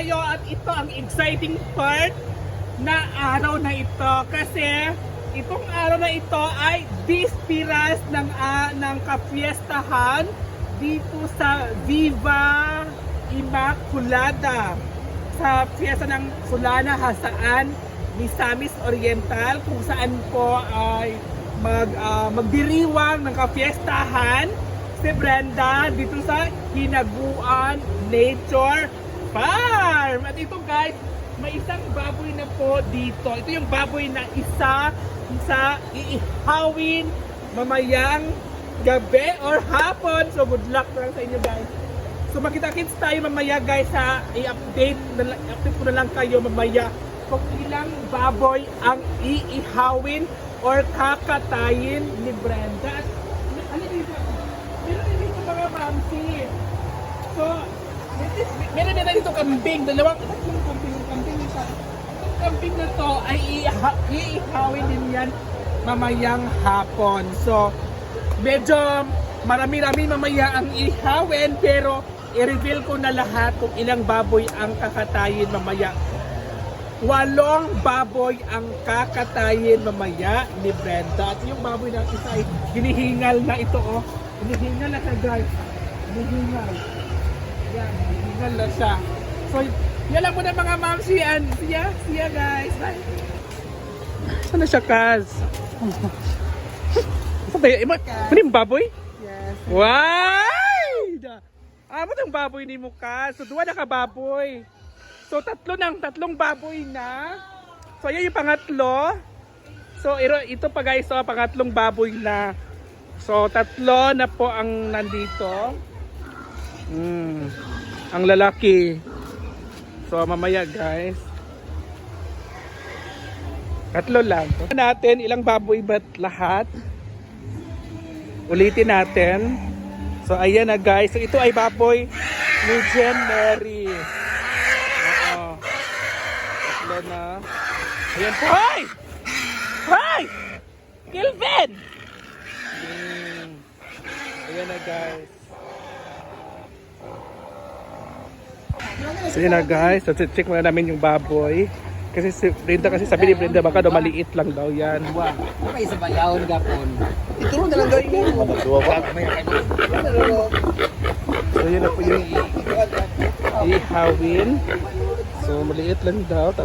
tayo at ito ang exciting part na araw na ito kasi itong araw na ito ay dispiras ng kapiestahan dito sa Viva Immaculada sa fiesta ng Solana Hasaan Misamis Oriental kung saan po ay magdiriwang ng kapiestahan si Brenda dito sa Hinaguan Nature Farm. At ito guys, may isang baboy na po dito. Ito yung baboy na isa sa iihawin mamayang gabi or hapon. So good luck lang sa inyo guys. So makita-kits tayo mamaya guys sa i-update ko na lang kayo mamaya kung ilang baboy ang iihawin or kakatayin ni Brenda. At ano dito? Meron dito mga mamsi. So meron na dito kambing, dalawang kambing isa. Itong kambing na to ay iihawin din yan mamayang hapon. So medyo marami-rami mamaya ang ihawin pero i-reveal ko na lahat kung ilang baboy ang kakatayin mamaya. 8 baboy ang kakatayin mamaya ni Brenda. At yung baboy na isa ay hinihingal na ito oh. Hinihingal na siya guys. Hinihingal. Yan, hinihingal na siya. So, yan lang muna mga mamsi. Siya guys. Bye. Saan na siya Kaz? Ano yung baboy? Yes. Wow! Ano yung baboy ni mo Kaz? So, 2 na ka baboy. So, tatlong baboy na. So, ayan yung pangatlo. So, ito pa guys, so, pangatlong baboy na. So, 3 na po ang nandito. Ang lalaki. So, mamaya guys. 3 lang. So, natin, ilang baboy ba lahat? Ulitin natin. So, ayan na guys. So, ito ay baboy ni Jen Mary. Na. Ayan po. Hoy! Hoy! Kelvin! Ayan na guys. So ayan na guys. So check muna namin yung baboy. Kasi si Brenda kasi sabi ni Brenda baka daw maliit lang daw yan. Wow. Ano kayo sa bayawon gapon? Ituro na lang gawin mo. Matagduwa ba? So yun na po yung ihawin. So maliit lang daw, 3.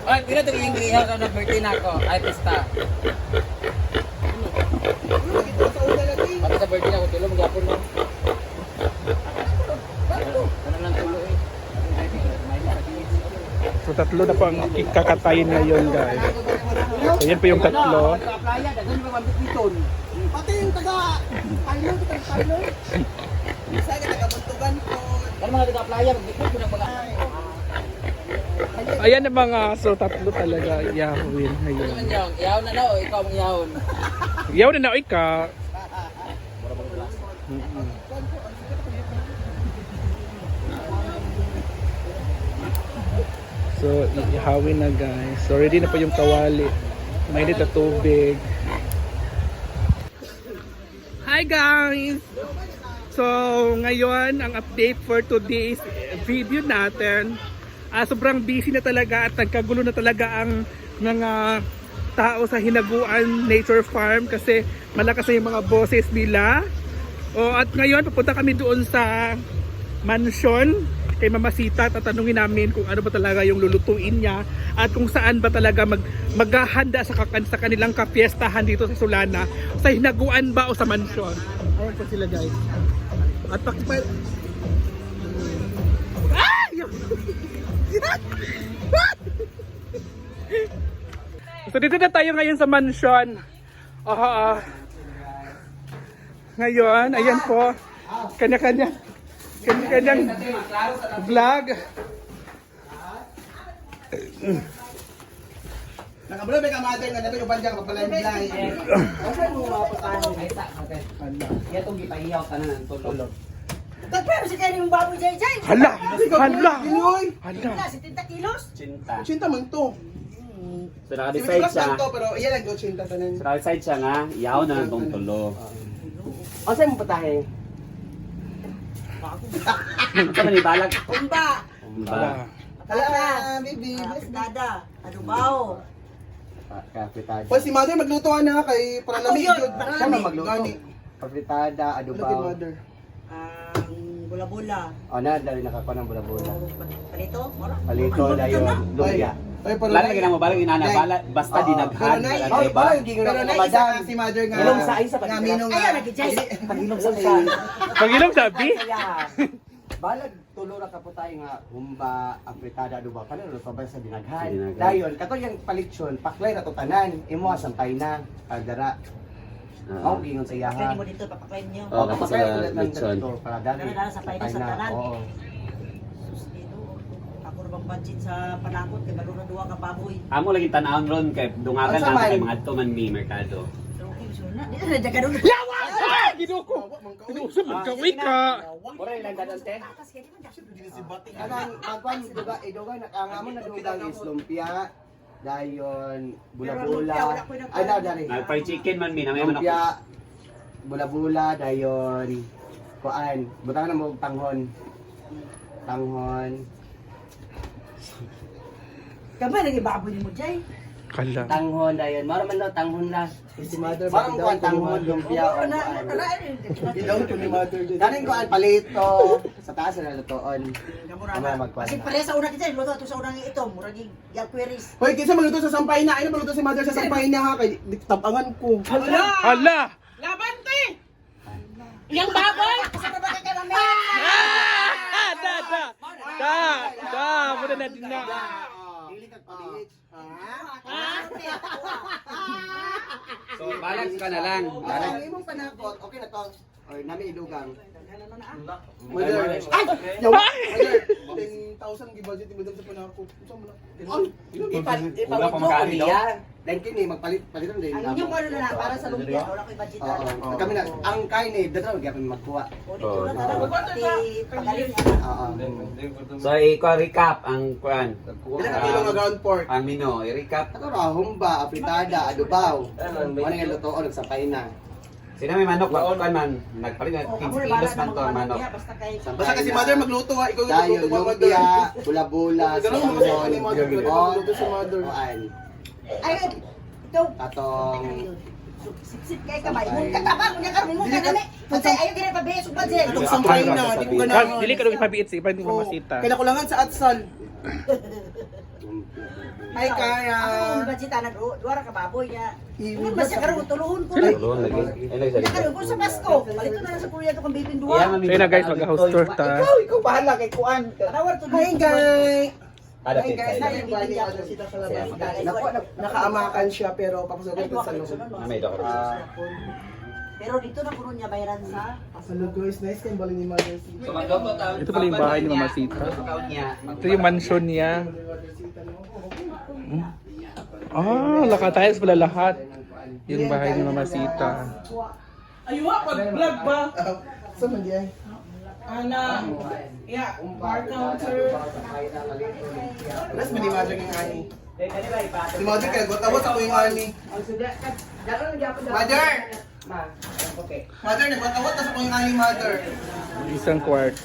Ay, pila ito yung ihaw ka na birthday na ako. Ay, pista. Pati sa birthday na ako, tulo, mag-apon mo. Ano lang tulo eh. So 3 na po ang kakatayin ngayon guys. So yan po yung 3. Pati yung taga-pilot, Isa ka taga-buntugan po. Ano mga taga-playa, mag-bikot ko ng mga... Ayan ang mga, so 3 talaga ihawin ngayon. Ihaw na na o ikaw ang ihawon? Ihaw na na ka. So ihawin na guys. So ready na po yung kawali. Mainit na tubig. Hi guys! So ngayon ang update for today's video natin. Sobrang busy na talaga at nagkagulo na talaga ang mga tao sa Hinaguan Nature Farm kasi malakas na yung mga boses nila. At ngayon pupunta kami doon sa mansion kay Mama Sita at tatanungin namin kung ano ba talaga yung lulutuin niya at kung saan ba talaga maghahanda sa kanilang kapiestahan dito sa Solana, sa Hinaguan ba o sa mansion. Ayan po sila guys. At pakipal... So dito na tayo ngayon sa mansion. Ngayon, ayan po. Kanya-kanyang vlog. Nakabalo may kamatay nga dapat yung banjang kapalay-bilay. Kasi mo mapatahan. Ay, sa, okay. Yan itong gipahiyaw ka na ng tulog. Pero si kayo yung baboy jay-jay. Hala! Hala! Ginoy! Hala! 70 kilos. Cinta. Cinta man to. So naka-decide siya. Pero iyan ang cinta tanan. So naka-decide siya nga, iyaw na lang itong tulog. O sa'yo mo patahe? Ito man ibalag. Umba. Umba. Hala, baby. Dada. Adubaw. Kapitada. Pag si mother magluto na kay para Ako lamig yun, yun. marami. Siya man magluto. Gani. Kapitada, Lagi adubaw. mother. Ang bula-bula. O na, dali nakakuha ng bula-bula. Palito? Mora. Palito na yun. Lumpia. Ay, pero Wala lagi na mo balang inana, basta dinaghan. Pero nay, Ay, Diba? parang giging pero na nay, isa madam. ka si mother nga. Ilong sa isa pa. Nga minong Ayaw, nag-jay. Pag-ilong sa isa. Pag-ilong sabi? Balag tulo ra ka po tayo nga humba, apritada, adubaw. Kano ro sabay sa dinaghan. Dinaghan. Dayon, kato yung palitsyon, paklay na to tanan. Imo sampay na. Agdara. Mao gingon sa Pwede iyaha. mo dito, papaklain niyo. Oo, kapag sa kayo ulit ng lechon. dito, para dali. Dala-dala sa painan sa tanan. Oo. Sus, dito. Ako na bang budget sa panakot kay balura duwa ka baboy. Amo lagi tanawon ron kay dungagan Ang na sabay. kay mga adto man mi merkado. So, okay, so na. Dito na daga doon. Ay, ginuko. Pinusap magkaway ka. Mura ilang dadon te? Atas kaya di man dapat. Kanang pagwan duga iduga nakangamo na dugang is lumpia. Dayon bula-bula. Ay na dari. Nag-fried chicken man mi na may manok. Lumpia. Bula-bula dayon kuan. Butang na mo tanghon. Tanghon. Kamay lagi baboy mo, Jay. Kala. Tanghon dayon. Mara man daw tanghon na. Si mother. Parang kuan tanghon lumpia o Na, kuan. Ilaw to ni mother. Daning kuan palito sa taas na lutoon. Ama magkuan. Kasi pare sa una kita, luto to sa unang ito, murag queries. Hoy, kinsa magluto sa sampay na? Ano magluto si mother sa sampay na ha? Kay tabangan ko. Hala! Labante! Yang baboy! Kasama ba kay kami? Ah! Da! Muna na din na. Dili kag paliit. So balag ka na lang. Parang imong panakot, okay na to. Oy, nami idugang. Mother. Ay! Yaw. Mother. 10,000 gi-budget ni madam sa panako. Unsa mo na? Ipalit mo ko niya. Then kini magpalit paliton din. Ang inyong ano na lang, para sa lumpia, wala ko'y budget na. Oo. Kami na ang kain eh dito gyapon magkuha. O dito na tara, pati pagaling na. Oo. So i-recap ang kuan. Ilang kilo nga ground pork? Ang menu, i-recap. Ato ra humba, apritada, adubaw. Ano yung lutoon sa paina. Sino may manok ba kuan man nagpalit na 15 kilos man to ang manok. Basta kay Basta kasi mother magluto ha, ikaw yung Dayon magluto pa mother. lumpia, bula-bula, Ganun mo kasi ni mother, salmon, magluto si mother. kuan. ay ito. Katong Sip-sip kay kamay. Mung katabang mo niya karon mo kanami. Kasi ayo gina pa beso budget. Itong sampay na, di ko Ah, ganahan. dili ka nung ipabiit sa iba, hindi Oo. mamasita. Kaya kulangan sa atsal. Ay kaya. Ako budget ana duara ka baboy niya. Iwi Kung ba masya sa- karon tulungon ko na. Tulon lagi. Ay lagi Nya sa karon ko sa Pasko. Palito na lang sa kuya to kang bibing Iya, duwa. mami. So yun na guys, mag-house tour ta. ikaw bahala kay kuan. Tawar to. Hi guys! Kada Hi guys, pizza. hi bali ano sila sa labas. Naku, nakaamakan siya pero papasabot ko sa loob. Na may dokor. Pero dito na kuno niya bayaran sa Hello guys, nice kayong bali ni Mother C. So magluto ta. Ito pala yung bahay ni Mama Sita. Ito yung mansion niya. Ah, lakatayos pala lahat. Yung bahay ni Mama Sita. Aywa, pag-vlog ba? Sa man diyan? Ana, yeah, bar counter. Alas man ni Mother ng ani. Si Mother kaya gotawat ako yung ani. Mother! Mother, nagwatawat na sa ko yung ani Mother. Isang kwarto.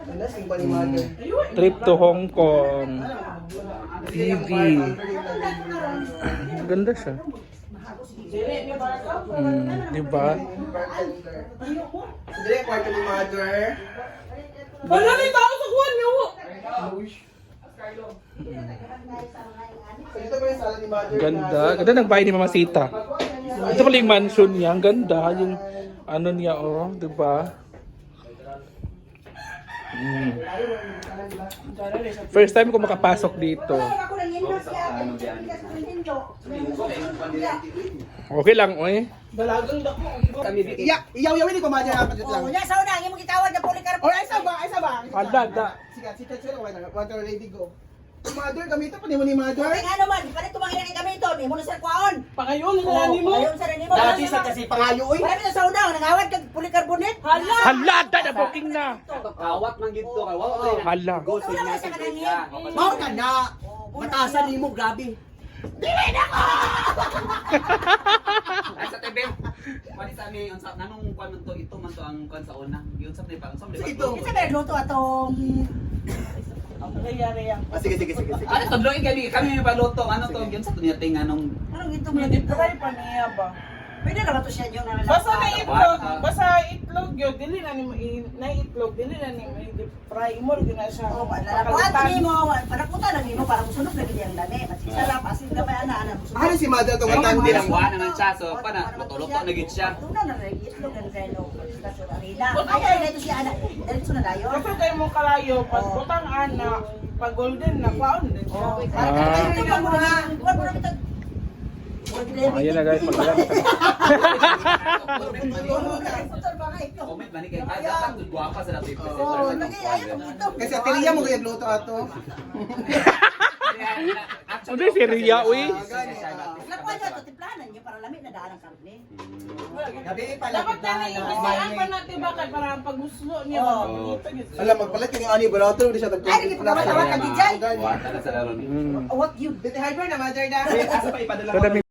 Alas yung bali Mother. Trip to Hong Kong. TV. Ganda siya. Diba? Dire kwarto ni Mother. Wala ni tao sa kuwan niyo. So dito pa yung sala ni Mother. Ganda. Ganda ng bahay ni Mama Sita. Ito pala yung mansion niya. Ang ganda. Yung ano niya, oh. Diba? First time ko makapasok dito. ako nang indos kaya. Okay lang, oy. Dalagang dako. Iyaw-yawin ko Mother apat lang. Oh, nya sa una imong gitawad na Policarpo. Oh, ay sa ba? Handa. Sige, sige, water ready go. Mother, gamito pa ni mo ni Mother. Kaya nga naman, palit tumangin kami ito, imo na sa kwaon. Pangayon na ni mo. Ayun sa nimo. Dati sa kasi pangayo oy. Wala na sa una, nangawad kag polycarbonate. Hala. Hala, na booking na. Kawat man gid to kay wa Hala. Wala na sa kanangin. Mao ka na. Matasan nimo grabe. Ay sa TV. Wali sa amin unsa nanong kuan man to ito man to ang kuan sa una. Yun sa pa unsa man Ito. Kasi may luto atong... Sige. Ano to drawing kami may paluto ano to yun sa tuniting anong Anong ito mo Hindi dito? try pa niya ba? Pwede naman to siya yung Basta na itlog, basta itlog yun, dili na nimo na itlog, dili na nimo i-fry mo rin na siya. Oh, nalapuan ni mo, panakutan lang nimo para musunog na gid ang dami. Masisarap asin ka pa ana Ano si Mother itong Ay, atang hindi lang? lang kuha naman siya so pana luto-luto na gid siya. Tuna na rin itlog ang kano. Stasyon arena. Ay dito siya ana. Diretso na dayon. Kasi kayo mo kalayo, pag butang ana, pag golden na, kwaon din siya. Ayun na guys, maglalang. Comment man ni kay ay dapat guwapa sa natin Oh, lagi ayo ito. Kasi atiliya mo kaya luto ato. Hindi, si Ria, uy. Lakuan niyo to timplanan niyo para lamig na daan ang karne. Gabi pala. Dapat na i-imbestigahan pa natin bakit para ang pagmuslo niya. Dito, dito. Alam, magpalit yung ani ba nato di siya tagtulog. Ay, nagkikawat-awat ka, DJ. Kuha na sa laron. What you Dito hyper na Mother na. Asa pa ipadala Kada